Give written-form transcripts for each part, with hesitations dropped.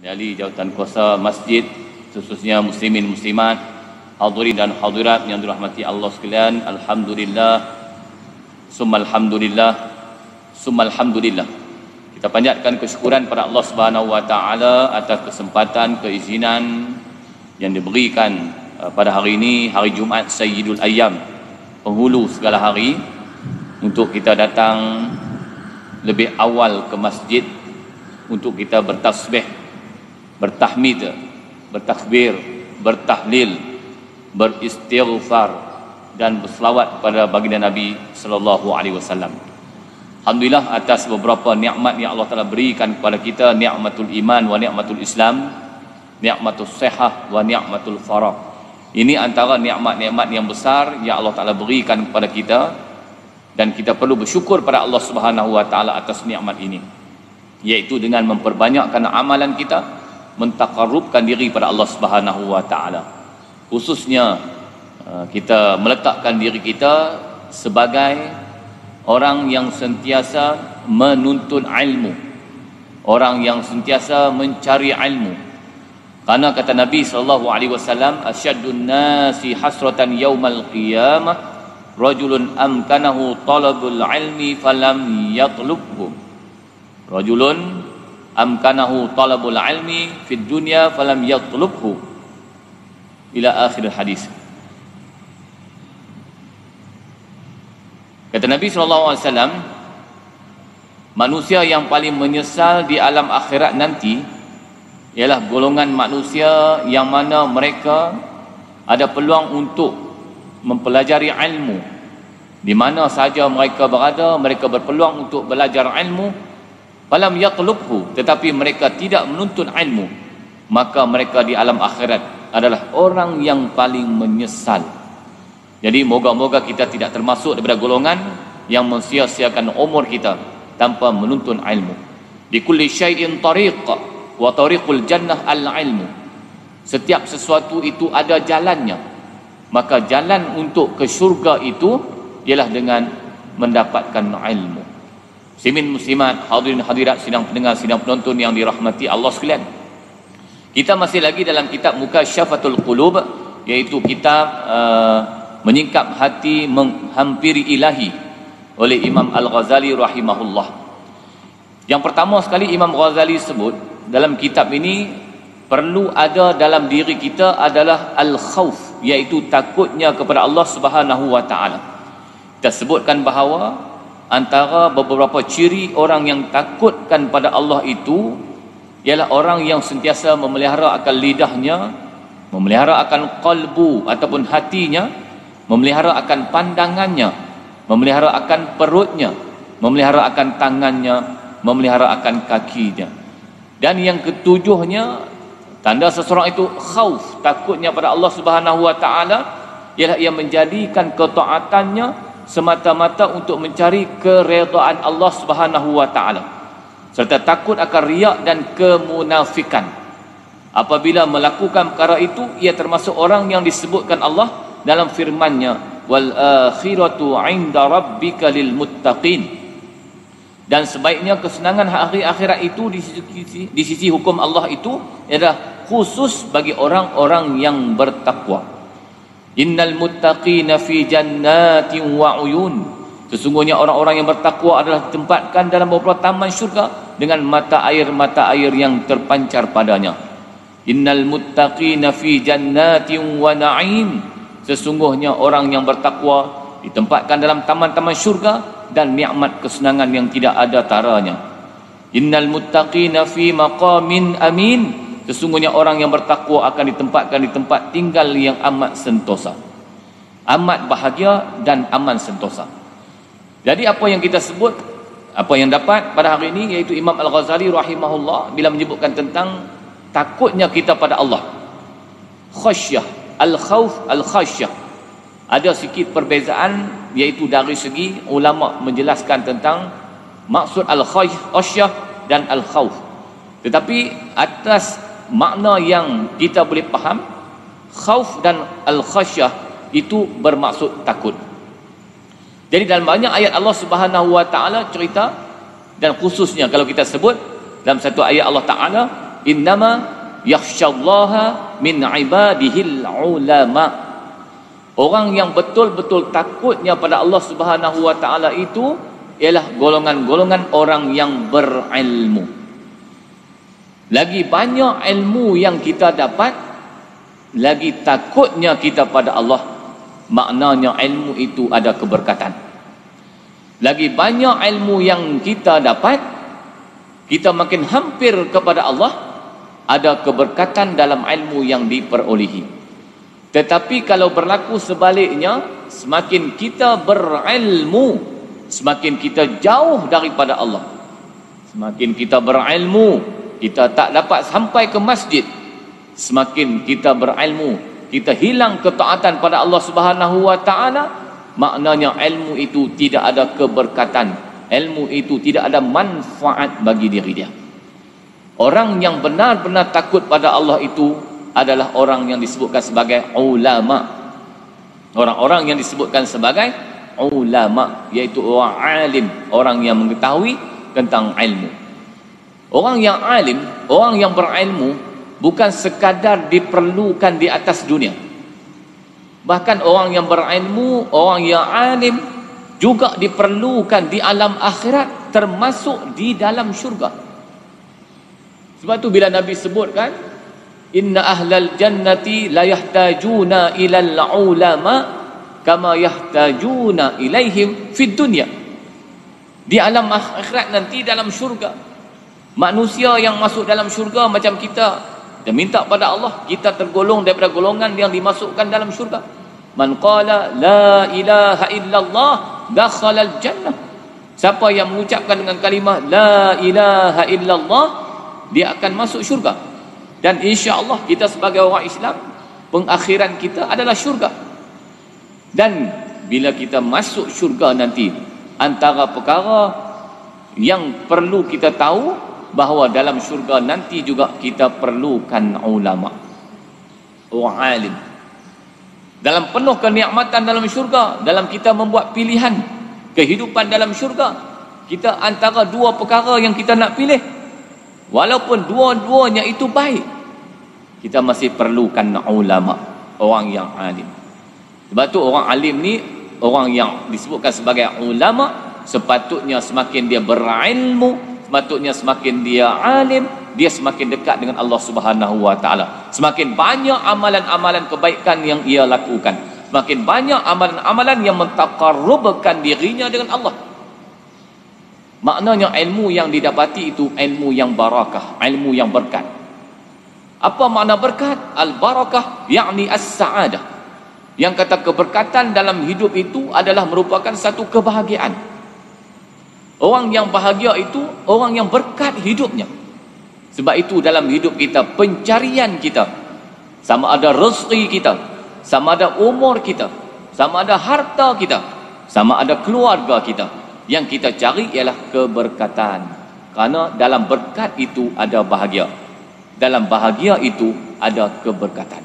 Ahli jawatan kuasa masjid, khususnya muslimin muslimat, hadirin dan hadirat yang dirahmati Allah sekalian, alhamdulillah, summa alhamdulillah, summa alhamdulillah. Kita panjatkan kesyukuran pada Allah Subhanahu wa taala atas kesempatan, keizinan yang diberikan pada hari ini, hari Jumaat Sayyidul Ayyam, penghulu segala hari, untuk kita datang lebih awal ke masjid untuk kita bertasbih, bertahmid, bertakbir, bertahlil, beristighfar dan berselawat pada baginda Nabi sallallahu alaihi wasallam. Alhamdulillah atas beberapa nikmat yang Allah Taala berikan kepada kita, nikmatul iman wa nikmatul Islam, nikmatul sihah wa nikmatul farah. Ini antara nikmat-nikmat yang besar yang Allah Taala berikan kepada kita, dan kita perlu bersyukur pada Allah Subhanahu wa taala atas nikmat ini, iaitu dengan memperbanyakkan amalan kita, mentaqarrubkan diri pada Allah Subhanahu wa taala. Khususnya kita meletakkan diri kita sebagai orang yang sentiasa menuntut ilmu, orang yang sentiasa mencari ilmu. Karena kata Nabi sallallahu alaihi wasallam, asyaddun nasi hasratan yaumal qiyamah rajulun amkanahu talabul ilmi falam yatlubhu. Rajulun amkanahu talabul ilmi fid dunya falam yatlubhu, ila akhir hadis. Kata Nabi SAW, manusia yang paling menyesal di alam akhirat nanti ialah golongan manusia yang mana mereka ada peluang untuk mempelajari ilmu. Di mana saja mereka berada, mereka berpeluang untuk belajar ilmu, falam yatlubhu, tetapi mereka tidak menuntut ilmu, maka mereka di alam akhirat adalah orang yang paling menyesal. Jadi moga-moga kita tidak termasuk daripada golongan yang mensia-siakan umur kita tanpa menuntut ilmu. Di kulli syai'in tariq wa tariqul jannah al-ilmu. Setiap sesuatu itu ada jalannya, maka jalan untuk ke syurga itu ialah dengan mendapatkan ilmu. Muslimin muslimat, hadirin hadirat, sidang pendengar, sidang penonton yang dirahmati Allah sekalian. Kita masih lagi dalam kitab Mukasyafatul Qulub, iaitu kitab menyingkap hati menghampiri ilahi oleh Imam Al-Ghazali rahimahullah. Yang pertama sekali Imam Ghazali sebut dalam kitab ini, perlu ada dalam diri kita adalah al-khauf, iaitu takutnya kepada Allah Subhanahu wa taala. Kita sebutkan bahawa antara beberapa ciri orang yang takutkan pada Allah itu ialah orang yang sentiasa memelihara akan lidahnya, memelihara akan qalbu ataupun hatinya, memelihara akan pandangannya, memelihara akan perutnya, memelihara akan tangannya, memelihara akan kakinya. Dan yang ketujuhnya, tanda seseorang itu khauf, takutnya pada Allah Subhanahu wa taala, ialah ia menjadikan ketaatannya semata-mata untuk mencari keredaan Allah Subhanahu wa taala, serta takut akan riak dan kemunafikan. Apabila melakukan perkara itu, ia termasuk orang yang disebutkan Allah dalam firman-Nya, wal akhiratu 'inda rabbika lil muttaqin. Dan sebaiknya kesenangan hari akhirat itu di sisi hukum Allah itu adalah khusus bagi orang-orang yang bertakwa. Innal muttaqina fi jannatin wa uyun. Sesungguhnya orang-orang yang bertakwa adalah ditempatkan dalam beberapa taman syurga dengan mata air yang terpancar padanya. Innal muttaqina fi jannatin wa na'im. Sesungguhnya orang yang bertakwa ditempatkan dalam taman-taman syurga dan nikmat kesenangan yang tidak ada taranya. Innal muttaqina fi maqamin amin. Sesungguhnya orang yang bertakwa akan ditempatkan di tempat tinggal yang amat sentosa, amat bahagia dan aman sentosa. Jadi apa yang kita sebut, apa yang dapat pada hari ini, iaitu Imam Al-Ghazali rahimahullah bila menyebutkan tentang takutnya kita pada Allah, khasyah, al-khauf, al-khasyah. Ada sikit perbezaan, iaitu dari segi ulama menjelaskan tentang maksud al-khasyah dan al-khauf. Tetapi atas makna yang kita boleh faham, khauf dan al-khasyah itu bermaksud takut. Jadi dalam banyak ayat Allah Subhanahu wa taala cerita, dan khususnya kalau kita sebut dalam satu ayat Allah Taala, innama yakhsyallaha min ibadihil ulama. Orang yang betul-betul takutnya pada Allah Subhanahu wa taala itu ialah golongan-golongan orang yang berilmu. Lagi banyak ilmu yang kita dapat, lagi takutnya kita pada Allah, maknanya ilmu itu ada keberkatan. Lagi banyak ilmu yang kita dapat, kita makin hampir kepada Allah, ada keberkatan dalam ilmu yang diperolehi. Tetapi kalau berlaku sebaliknya, semakin kita berilmu, semakin kita jauh daripada Allah. Semakin kita berilmu, kita tak dapat sampai ke masjid. Semakin kita berilmu, kita hilang ketaatan pada Allah Subhanahu wa taala, maknanya ilmu itu tidak ada keberkatan, ilmu itu tidak ada manfaat bagi diri dia. Orang yang benar-benar takut pada Allah itu adalah orang yang disebutkan sebagai ulama. Orang-orang yang disebutkan sebagai ulama, iaitu orang alim, orang yang mengetahui tentang ilmu. Orang yang alim, orang yang berilmu, bukan sekadar diperlukan di atas dunia. Bahkan orang yang berilmu, orang yang alim juga diperlukan di alam akhirat, termasuk di dalam syurga. Sebab tu bila Nabi sebutkan, inna ahlal jannati la yahtajuna ilal ulama kama yahtajuna ilaihim fid dunya. Di alam akhirat nanti, dalam syurga, manusia yang masuk dalam syurga macam kita, dia minta pada Allah, kita tergolong daripada golongan yang dimasukkan dalam syurga. Man qala la ilaha illallah dakhala al jannah. Siapa yang mengucapkan dengan kalimah la ilaha illallah, dia akan masuk syurga. Dan insya-Allah kita sebagai orang Islam, pengakhiran kita adalah syurga. Dan bila kita masuk syurga nanti, antara perkara yang perlu kita tahu, bahawa dalam syurga nanti juga kita perlukan ulama, orang alim. Dalam penuh kenikmatan dalam syurga, dalam kita membuat pilihan kehidupan dalam syurga, kita antara dua perkara yang kita nak pilih, walaupun dua-duanya itu baik, kita masih perlukan ulama, orang yang alim. Sebab tu orang alim ni, orang yang disebutkan sebagai ulama, sepatutnya semakin dia berilmu, sepatutnya semakin dia alim, dia semakin dekat dengan Allah Subhanahu wa taala. Semakin banyak amalan-amalan kebaikan yang ia lakukan, semakin banyak amalan-amalan yang mentaqarrubkan dirinya dengan Allah. Maknanya ilmu yang didapati itu ilmu yang barakah, ilmu yang berkat. Apa makna berkat? Al-barakah yakni as-sa'adah. Yang kata keberkatan dalam hidup itu adalah merupakan satu kebahagiaan. Orang yang bahagia itu orang yang berkat hidupnya. Sebab itu dalam hidup kita, pencarian kita, sama ada rezeki kita, sama ada umur kita, sama ada harta kita, sama ada keluarga kita, yang kita cari ialah keberkatan. Kerana dalam berkat itu ada bahagia, dalam bahagia itu ada keberkatan.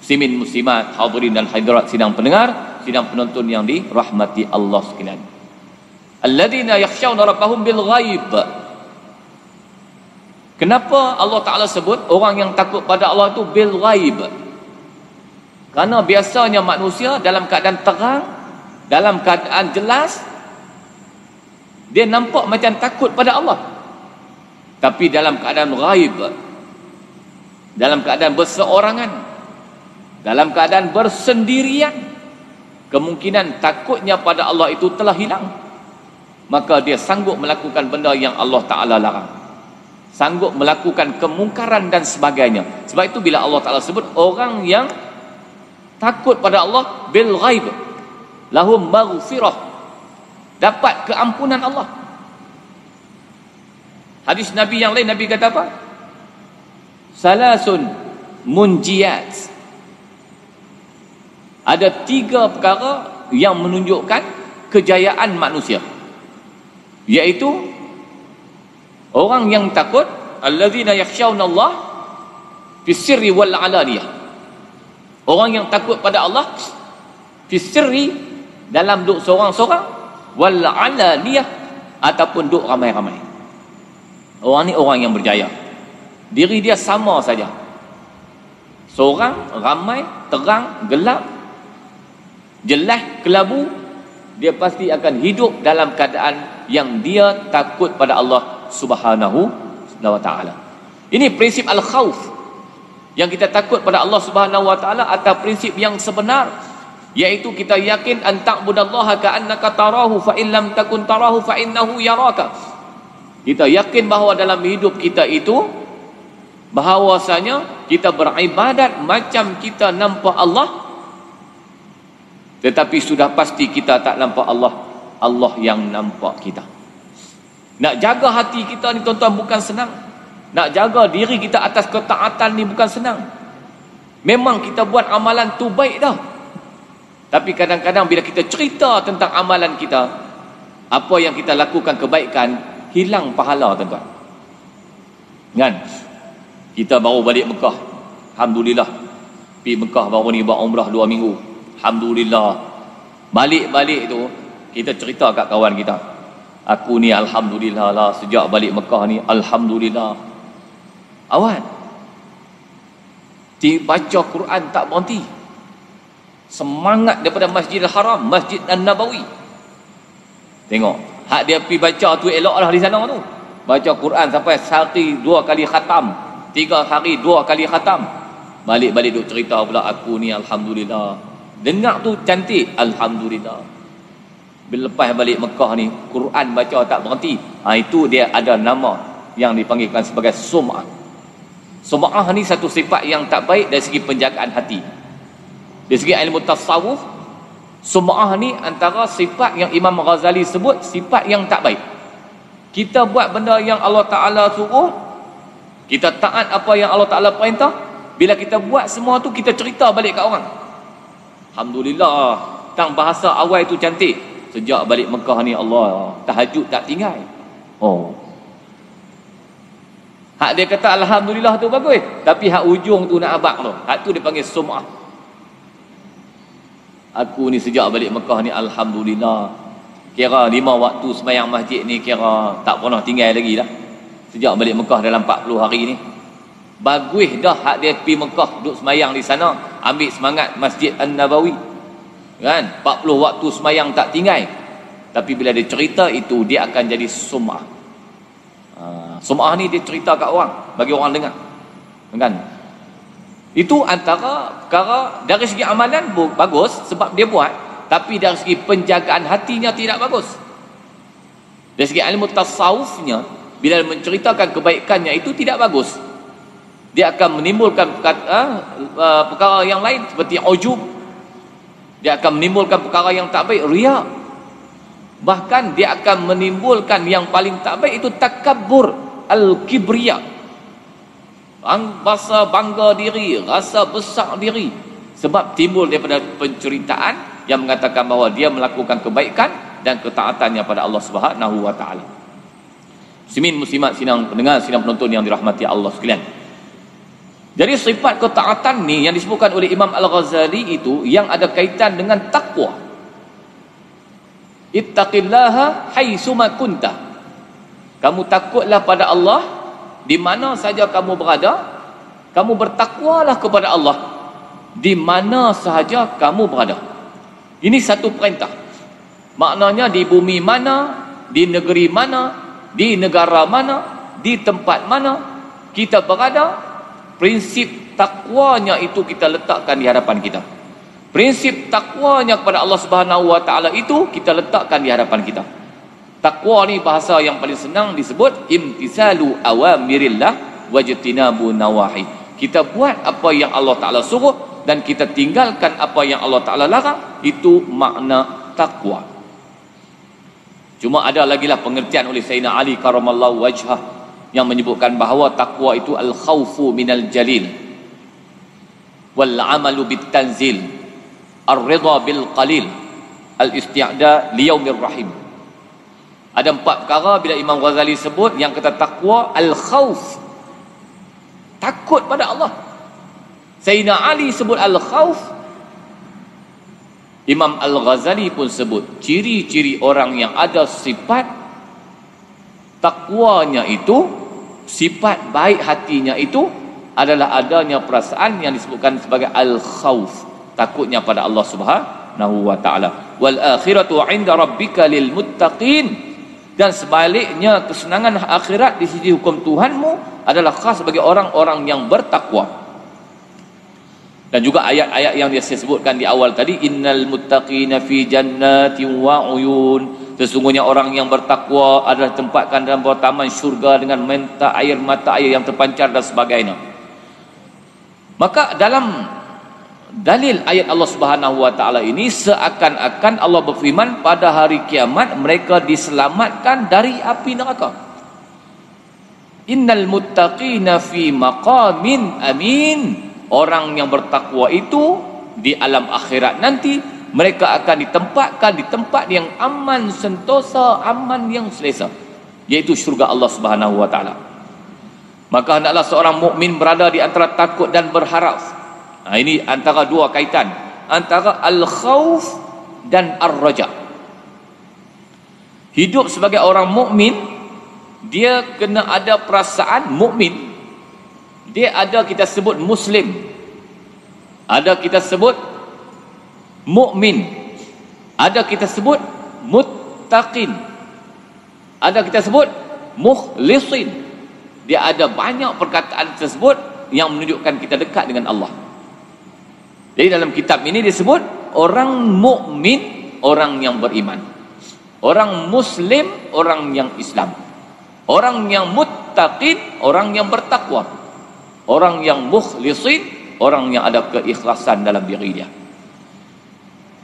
Muslimin muslimat, hadirin dan hadirat, sidang pendengar, sidang penonton yang dirahmati Allah sekalian. Alladzina yakhshawna rabbahum bil ghaib. Kenapa Allah Ta'ala sebut orang yang takut pada Allah itu bil ghaib? Kerana biasanya manusia dalam keadaan terang, dalam keadaan jelas, dia nampak macam takut pada Allah. Tapi dalam keadaan ghaib, dalam keadaan berseorangan, dalam keadaan bersendirian, kemungkinan takutnya pada Allah itu telah hilang. Maka dia sanggup melakukan benda yang Allah Ta'ala larang, sanggup melakukan kemungkaran dan sebagainya. Sebab itu bila Allah Ta'ala sebut orang yang takut pada Allah bil ghaib, lahum maghfirah, dapat keampunan Allah. Hadis Nabi yang lain, Nabi kata apa? Salasun munjiyat. Ada 3 perkara yang menunjukkan kejayaan manusia, iaitu orang yang takut, alladzina yakhshawna Allah fis sirri wal alaniyah. Orang yang takut pada Allah fis sirri, dalam duk seorang-seorang, wal alaniyah, ataupun duk ramai-ramai. Orang ni orang yang berjaya. Diri dia sama saja. Seorang, ramai, terang, gelap, jelas, kelabu, dia pasti akan hidup dalam keadaan yang dia takut pada Allah Subhanahu wa ta'ala. Ini prinsip al-khawf, yang kita takut pada Allah Subhanahu wa ta'ala atas prinsip yang sebenar, iaitu kita yakin an ta'budallaha ka'annaka tarahu fa in lam takun tarahu fa innahu yaraka. Kita yakin bahawa dalam hidup kita itu bahawasanya kita beribadat macam kita nampak Allah, tetapi sudah pasti kita tak nampak Allah, Allah yang nampak kita. Nak jaga hati kita ni tuan-tuan bukan senang. Nak jaga diri kita atas ketaatan ni bukan senang. Memang kita buat amalan tu baik dah, tapi kadang-kadang bila kita cerita tentang amalan kita, apa yang kita lakukan kebaikan, hilang pahala tuan-tuan. Kan? Kita baru balik Mekah, alhamdulillah. Pergi Mekah baru ni buat umrah 2 minggu, alhamdulillah. Balik-balik tu kita cerita kat kawan kita, aku ni alhamdulillah lah sejak balik Mekah ni, alhamdulillah. Awan baca Quran tak berhenti, semangat daripada Masjidil Haram, Masjid An-Nabawi. Tengok hak dia pergi baca tu elok lah di sana tu, baca Quran sampai sehari 2 kali khatam, 3 hari 2 kali khatam. Balik-balik duk cerita pula, aku ni alhamdulillah. Dengar tu cantik, alhamdulillah. Bila lepas balik Mekah ni, Quran baca tak berhenti. Itu dia ada nama yang dipanggilkan sebagai sum'ah. Sum'ah ni satu sifat yang tak baik dari segi penjagaan hati. Dari segi ilmu tasawuf, sum'ah ni antara sifat yang Imam Ghazali sebut sifat yang tak baik. Kita buat benda yang Allah Ta'ala suruh, kita taat apa yang Allah Ta'ala perintah, bila kita buat semua tu kita cerita balik kat orang, alhamdulillah, tang bahasa awal tu cantik, sejak balik Mekah ni Allah tahajud tak tinggal. Hak dia kata alhamdulillah tu bagus, tapi hak ujung tu nak abak tu, hak tu dia panggil sum'ah. Aku ni sejak balik Mekah ni alhamdulillah, kira 5 waktu sembahyang masjid ni kira tak pernah tinggal lagi dah sejak balik Mekah dalam 40 hari ni. Bagus dah hak dia pergi Mekah duduk sembahyang di sana, ambil semangat Masjid An-Nabawi kan, 40 waktu sembahyang tak tinggal. Tapi bila dia cerita itu, dia akan jadi sum'ah. Sum'ah ni dia cerita kat orang, bagi orang dengar kan. Itu antara perkara dari segi amalan bagus sebab dia buat, tapi dari segi penjagaan hatinya tidak bagus. Dari segi ilmu tasawufnya, bila menceritakan kebaikannya itu tidak bagus, dia akan menimbulkan perkara yang lain seperti ujub. Dia akan menimbulkan perkara yang tak baik, riya. Bahkan dia akan menimbulkan yang paling tak baik itu takabbur, al-kibriya, rasa bangga diri, rasa besar diri, sebab timbul daripada penceritaan yang mengatakan bahawa dia melakukan kebaikan dan ketaatannya pada Allah Subhanahu wa ta'ala. Muslimin muslimat sidang pendengar, sidang penonton yang dirahmati Allah sekalian. Jadi sifat ketaatan ni yang disebutkan oleh Imam Al-Ghazali itu yang ada kaitan dengan takwa. Ittaqillaha haitsuma kunta. Kamu takutlah pada Allah di mana saja kamu berada. Kamu bertakwalah kepada Allah di mana sahaja kamu berada. Ini satu perintah. Maknanya di bumi mana, di negeri mana, di negara mana, di tempat mana kita berada, prinsip takwanya itu kita letakkan di hadapan kita. Prinsip takwanya kepada Allah Subhanahu wa ta'ala itu kita letakkan di hadapan kita. Takwa ni bahasa yang paling senang disebut imtisalu awamirillah wajtinabu nawahi. Kita buat apa yang Allah Ta'ala suruh dan kita tinggalkan apa yang Allah Ta'ala larang. Itu makna takwa. Cuma ada lagi lah pengertian oleh Sayyidina Ali karamallahu wajhah yang menyebutkan bahawa takwa itu al-khawfu minal jalil wal amalu bit tanzil ar-ridha bil qalil al-isti'da liyaumir rahim. Ada 4 perkara bila Imam Ghazali sebut yang kata takwa, al-khawf, takut pada Allah. Sayyidina Ali sebut al-khawf, Imam Al-Ghazali pun sebut ciri-ciri orang yang ada sifat takwanya itu sifat baik hatinya itu adalah adanya perasaan yang disebutkan sebagai al-khauf, takutnya pada Allah Subhanahu wa taala. Wal akhiratu 'inda rabbika lil muttaqin, dan sebaliknya kesenangan akhirat di sisi hukum Tuhanmu adalah khas bagi orang-orang yang bertakwa. Dan juga ayat-ayat yang dia sebutkan di awal tadi, innal muttaqina fi jannatin wa uyun, sesungguhnya orang yang bertakwa adalah tempatkan dalam bawah taman syurga dengan mata air yang terpancar dan sebagainya. Maka dalam dalil ayat Allah Subhanahu wa taala ini seakan-akan Allah berfirman pada hari kiamat mereka diselamatkan dari api neraka. Innal muttaqina fi maqamin amin, orang yang bertakwa itu di alam akhirat nanti mereka akan ditempatkan di tempat yang aman sentosa, aman yang selesa, yaitu syurga Allah Subhanahu wa taala. Maka hendaklah seorang mukmin berada di antara takut dan berharap. Ini antara dua kaitan, antara al-khauf dan ar-raja. Hidup sebagai orang mukmin, dia kena ada perasaan mukmin. Dia ada kita sebut muslim, ada kita sebut mukmin, ada kita sebut muttaqin, ada kita sebut mukhlisin. Dia ada banyak perkataan tersebut yang menunjukkan kita dekat dengan Allah. Jadi dalam kitab ini disebut orang mukmin, orang yang beriman, orang muslim, orang yang Islam, orang yang muttaqin, orang yang bertakwa, orang yang mukhlisin, orang yang ada keikhlasan dalam diri dia.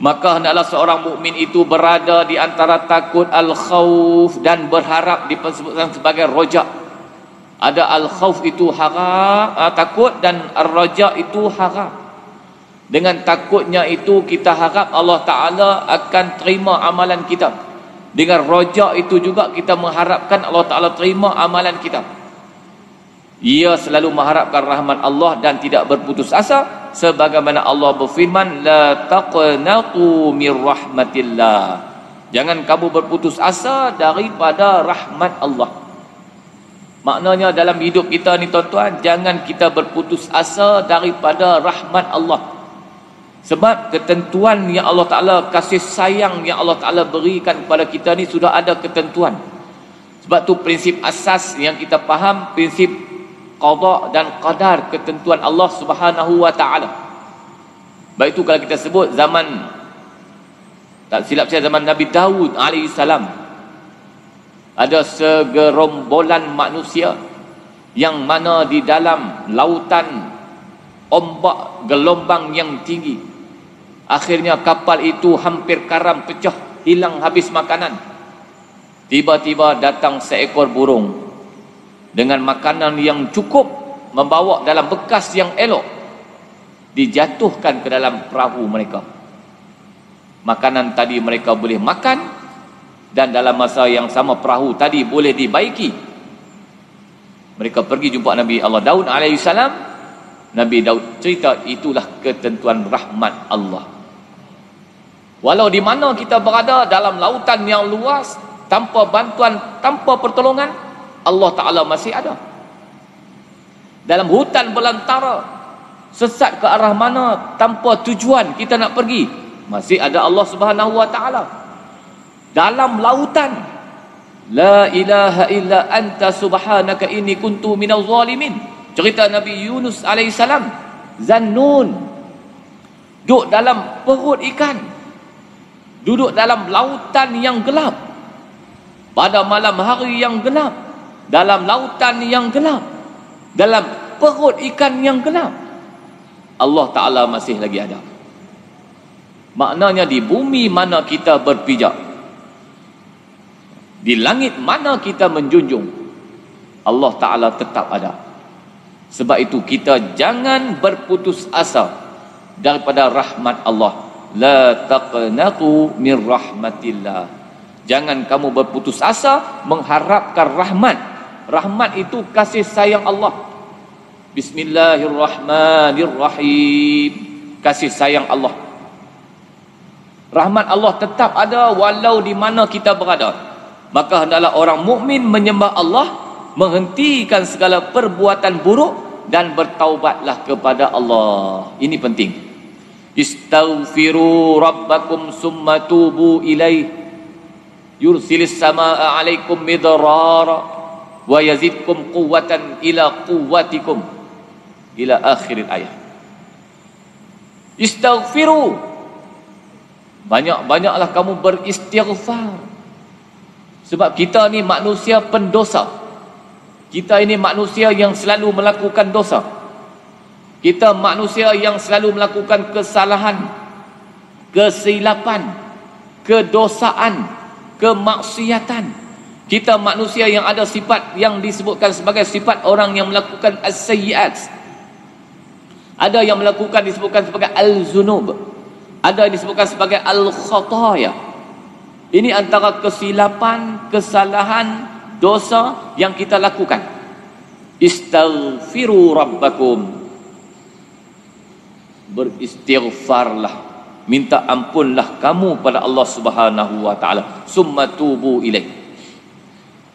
Maka hendaklah seorang mukmin itu berada di antara takut al-khauf dan berharap disebutkan sebagai roja. Ada al-khauf itu harap, takut, dan ar-raja itu harap. Dengan takutnya itu kita harap Allah Ta'ala akan terima amalan kita. Dengan roja itu juga kita mengharapkan Allah Ta'ala terima amalan kita. Ia selalu mengharapkan rahmat Allah dan tidak berputus asa, sebagaimana Allah berfirman, la taqnatu mir rahmatillah, jangan kamu berputus asa daripada rahmat Allah. Maknanya dalam hidup kita ni tuan-tuan, jangan kita berputus asa daripada rahmat Allah. Sebab ketentuan yang Allah Ta'ala, kasih sayang yang Allah Ta'ala berikan kepada kita ni sudah ada ketentuan. Sebab tu prinsip asas yang kita faham, prinsip qada dan qadar, ketentuan Allah Subhanahu wa taala. Baik itu kalau kita sebut zaman, tak silap saya, zaman Nabi Daud alaihi salam, ada segerombolan manusia yang mana di dalam lautan ombak gelombang yang tinggi, akhirnya kapal itu hampir karam, pecah, hilang habis makanan. Tiba-tiba datang seekor burung dengan makanan yang cukup, membawa dalam bekas yang elok, dijatuhkan ke dalam perahu mereka. Makanan tadi mereka boleh makan, dan dalam masa yang sama perahu tadi boleh dibaiki. Mereka pergi jumpa Nabi Allah Daud alaihissalam. Nabi Daud cerita, itulah ketentuan rahmat Allah. Walau di mana kita berada dalam lautan yang luas, tanpa bantuan, tanpa pertolongan, Allah Ta'ala masih ada. Dalam hutan belantara, sesat ke arah mana, tanpa tujuan kita nak pergi, masih ada Allah Subhanahu wa Ta'ala. Dalam lautan, la ilaha illa anta subhanaka inni kuntu minaz zalimin, cerita Nabi Yunus alaihissalam. Zannun duduk dalam perut ikan, duduk dalam lautan yang gelap, pada malam hari yang gelap, dalam lautan yang gelap, dalam perut ikan yang gelap, Allah Ta'ala masih lagi ada. Maknanya di bumi mana kita berpijak, di langit mana kita menjunjung, Allah Ta'ala tetap ada. Sebab itu kita jangan berputus asa daripada rahmat Allah. La taqnatu min rahmatillah, jangan kamu berputus asa mengharapkan rahmat. Rahmat itu kasih sayang Allah. Bismillahirrahmanirrahim, kasih sayang Allah. Rahmat Allah tetap ada walau di mana kita berada. Maka hendaklah orang mukmin menyembah Allah menghentikan segala perbuatan buruk dan bertaubatlah kepada Allah. Ini penting. Istaghfiru rabbakum summa tubu ilaih yursilis samaa alaikum midrara wa yazidkum quwwatan ila quwwatikum ila akhir ayat. Istaghfiru, banyak-banyaklah kamu beristighfar. Sebab kita ni manusia pendosa. Kita ini manusia yang selalu melakukan dosa. Kita manusia yang selalu melakukan kesalahan, kesilapan, kedosaan, kemaksiatan. Kita manusia yang ada sifat yang disebutkan sebagai sifat orang yang melakukan as-sayyi'at. Ada yang melakukan disebutkan sebagai al-zunub. Ada yang disebutkan sebagai al-khataya. Ini antara kesilapan, kesalahan, dosa yang kita lakukan. Istaghfiru rabbakum, beristighfarlah, minta ampunlah kamu pada Allah Subhanahu wa taala, summa tubu ilaih.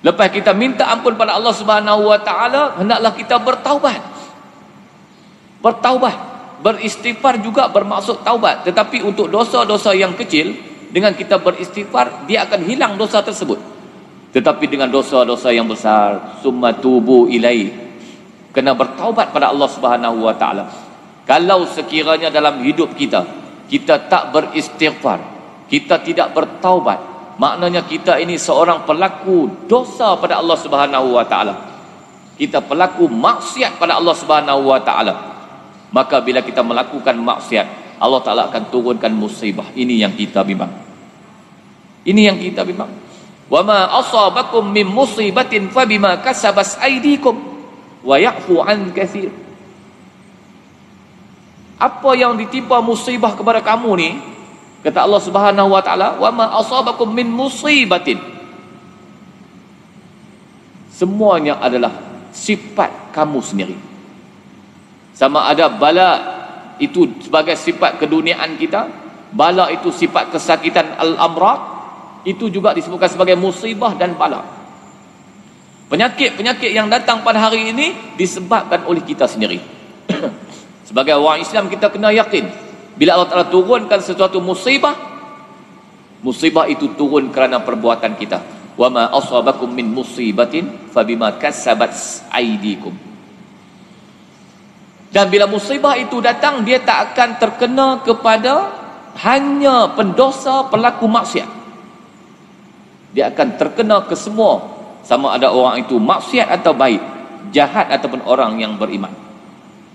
Lepas kita minta ampun pada Allah Subhanahu wa taala, hendaklah kita bertaubat. Bertaubat, beristighfar juga bermaksud taubat, tetapi untuk dosa-dosa yang kecil, dengan kita beristighfar dia akan hilang dosa tersebut. Tetapi dengan dosa-dosa yang besar, summa tubu ilaih, kena bertaubat pada Allah Subhanahu wa taala. Kalau sekiranya dalam hidup kita tak beristighfar, kita tidak bertaubat, maknanya kita ini seorang pelaku dosa pada Allah Subhanahu wa taala. Kita pelaku maksiat pada Allah Subhanahu wa taala. Maka bila kita melakukan maksiat, Allah Taala akan turunkan musibah. Ini yang kita bimbang. Ini yang kita bimbang. Wa ma asabakum min musibatin fa bima kasabat aydikum wa ya'fu an katsir. Apa yang ditimpa musibah kepada kamu ni, kata Allah Subhanahu wa taala, wa ma asabakum min musibatin, semuanya adalah sifat kamu sendiri. Sama ada bala itu sebagai sifat keduniaan kita, bala itu sifat kesakitan al-amrad, itu juga disebutkan sebagai musibah dan bala. Penyakit-penyakit yang datang pada hari ini disebabkan oleh kita sendiri. Sebagai orang Islam kita kena yakin, bila Allah Ta'ala turunkan sesuatu musibah, musibah itu turun kerana perbuatan kita. Wa ma asabakum min musibatin fabima kasabat aydikum. Dan bila musibah itu datang, dia tak akan terkena kepada hanya pendosa pelaku maksiat. Dia akan terkena ke semua, sama ada orang itu maksiat atau baik, jahat ataupun orang yang beriman.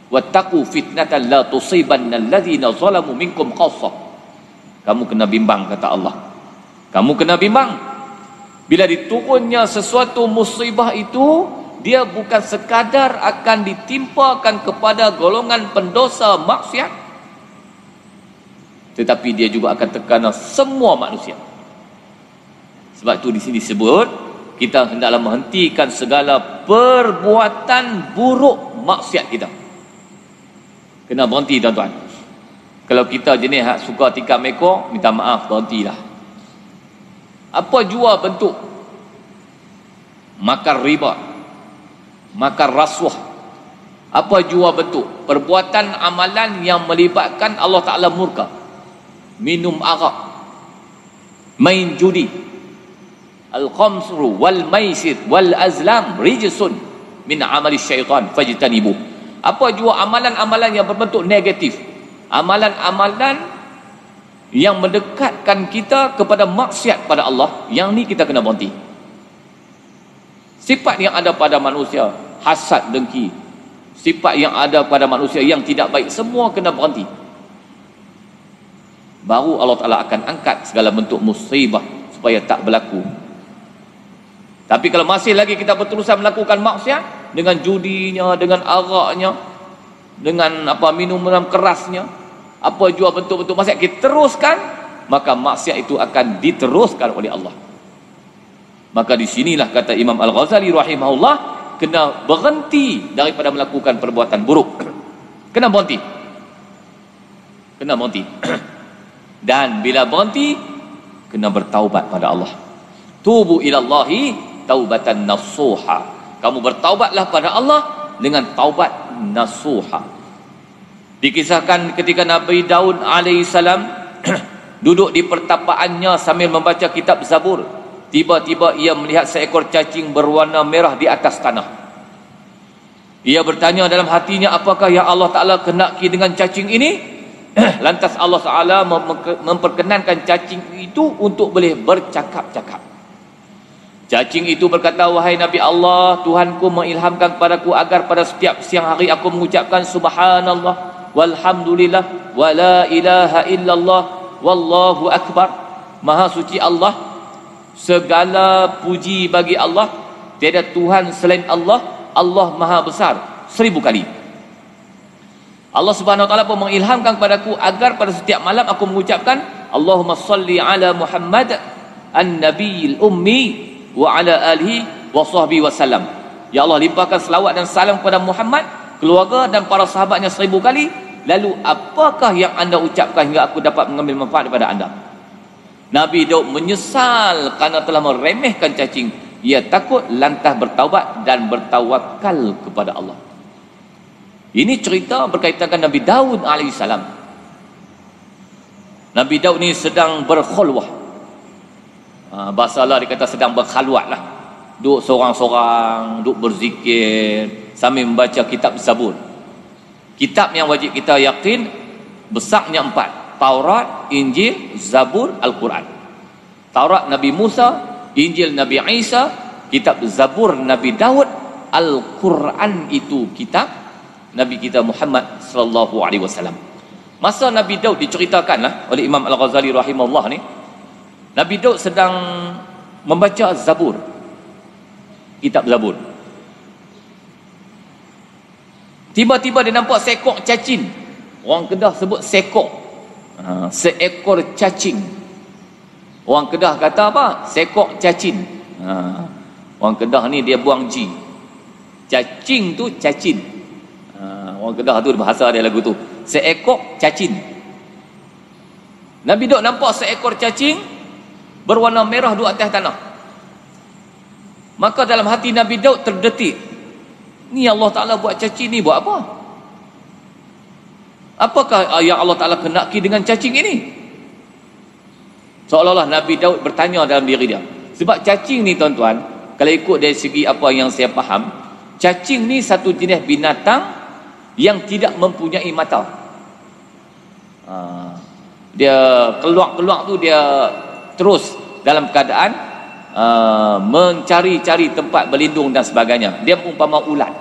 Wattaqu fitnatan la tusibanna allazina zalamu minkum khassah. Kamu kena bimbang, kata Allah. Kamu kena bimbang. Bila diturunnya sesuatu musibah itu, dia bukan sekadar akan ditimpakan kepada golongan pendosa maksiat, tetapi dia juga akan terkena semua manusia. Sebab itu di sini disebut kita hendaklah menghentikan segala perbuatan buruk maksiat kita. Kena berhenti, tuan-tuan. Kalau kita jenis suka tikam ekor, minta maaf, berhentilah. Apa jua bentuk makan riba, makan rasuah, apa jua bentuk perbuatan amalan yang melibatkan Allah Ta'ala murka, minum arak, main judi, al-khamsru wal maisir wal azlam rijsun min amali syaitan fajtanibu. Apa jua amalan-amalan yang berbentuk negatif, amalan-amalan yang mendekatkan kita kepada maksiat pada Allah, yang ni kita kena berhenti. Sifat yang ada pada manusia, hasad, dengki, sifat yang ada pada manusia yang tidak baik, semua kena berhenti. Baru Allah Ta'ala akan angkat segala bentuk musibah supaya tak berlaku. Tapi kalau masih lagi kita berterusan melakukan maksiat, dengan judinya, dengan araknya, dengan minuman kerasnya, apa jua bentuk-bentuk maksiat kita teruskan, maka maksiat itu akan diteruskan oleh Allah. Maka di sinilah kata Imam Al-Ghazali rahimahullah, kena berhenti daripada melakukan perbuatan buruk. Kena berhenti. Kena berhenti. Dan bila berhenti, kena bertaubat pada Allah. Tubu ilallahi taubatan nasuha. Kamu bertaubatlah pada Allah dengan taubat nasuha. Dikisahkan ketika Nabi Daud alaihissalam duduk di pertapaannya sambil membaca kitab Zabur, tiba-tiba ia melihat seekor cacing berwarna merah di atas tanah. Ia bertanya dalam hatinya, apakah yang Allah Ta'ala kenaki dengan cacing ini? Lantas Allah Ta'ala memperkenankan cacing itu untuk boleh bercakap-cakap. Cacing itu berkata, wahai Nabi Allah, Tuhanku mengilhamkan kepadaku agar pada setiap siang hari aku mengucapkan subhanallah walhamdulillah wa la ilaha illallah wallahu akbar. Maha suci Allah, segala puji bagi Allah, tiada Tuhan selain Allah, Allah maha besar 1000 kali. Allah Subhanahu wa taala pun mengilhamkan kepadaku agar pada setiap malam aku mengucapkan Allahumma salli ala Muhammad an-nabiyil ummi wa ala alihi wa sahbihi wasallam. Ya Allah, limpahkan selawat dan salam kepada Muhammad, keluarga dan para sahabatnya 1000 kali. Lalu apakah yang anda ucapkan hingga aku dapat mengambil manfaat daripada anda? Nabi Daud menyesal kerana telah meremehkan cacing. Ia takut lantas bertaubat dan bertawakal kepada Allah. Ini cerita berkaitan dengan Nabi Daud alaihissalam. Nabi Daud ni sedang berkhulwah. Bahasa Allah dikata sedang berkhalwat lah. Duduk seorang-seorang, duduk berzikir sambil membaca kitab Zabur. Kitab yang wajib kita yakin besarnya 4: Taurat, Injil, Zabur, Al-Quran. Taurat Nabi Musa, Injil Nabi Isa, kitab Zabur Nabi Daud, Al-Quran itu kitab Nabi kita Muhammad sallallahu alaihi wasallam. Masa Nabi Daud diceritakanlah oleh Imam Al-Ghazali rahimahullah ni, Nabi Daud sedang membaca Zabur, kitab Zabur. Tiba-tiba dia nampak seekor cacing. Orang Kedah sebut sekor. Seekor cacing. Orang Kedah kata apa? Sekor cacing. Orang Kedah ni dia buang G. Cacing tu cacing. Orang Kedah tu bahasa dia lagu tu. Seekor cacing. Nabi Daud nampak seekor cacing berwarna merah duduk atas tanah. Maka dalam hati Nabi Daud terdetik, ni Allah Ta'ala buat cacing ni buat apa? Apakah yang Allah Ta'ala kenaki dengan cacing ini? Seolah-olah Nabi Daud bertanya dalam diri dia. Sebab cacing ni tuan-tuan, kalau ikut dari segi apa yang saya faham, cacing ni satu jenis binatang yang tidak mempunyai mata. Dia keluar-keluar tu dia terus dalam keadaan mencari-cari tempat berlindung dan sebagainya. Dia umpama ulat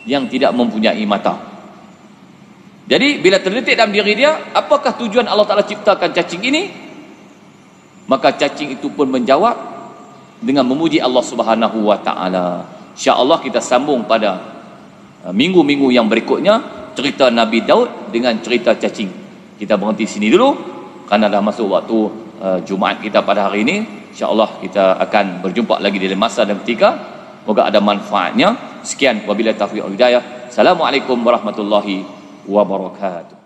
yang tidak mempunyai mata. Jadi bila terdetik dalam diri dia, apakah tujuan Allah Ta'ala ciptakan cacing ini? Maka cacing itu pun menjawab dengan memuji Allah Subhanahu wa Ta'ala. InsyaAllah kita sambung pada minggu-minggu yang berikutnya cerita Nabi Daud dengan cerita cacing. Kita berhenti sini dulu kerana dah masuk waktu Jumaat kita pada hari ini. InsyaAllah kita akan berjumpa lagi di masa dan ketika. Moga ada manfaatnya. Sekian, wabillahi taufiq wal hidayah. Assalamualaikum warahmatullahi wabarakatuh.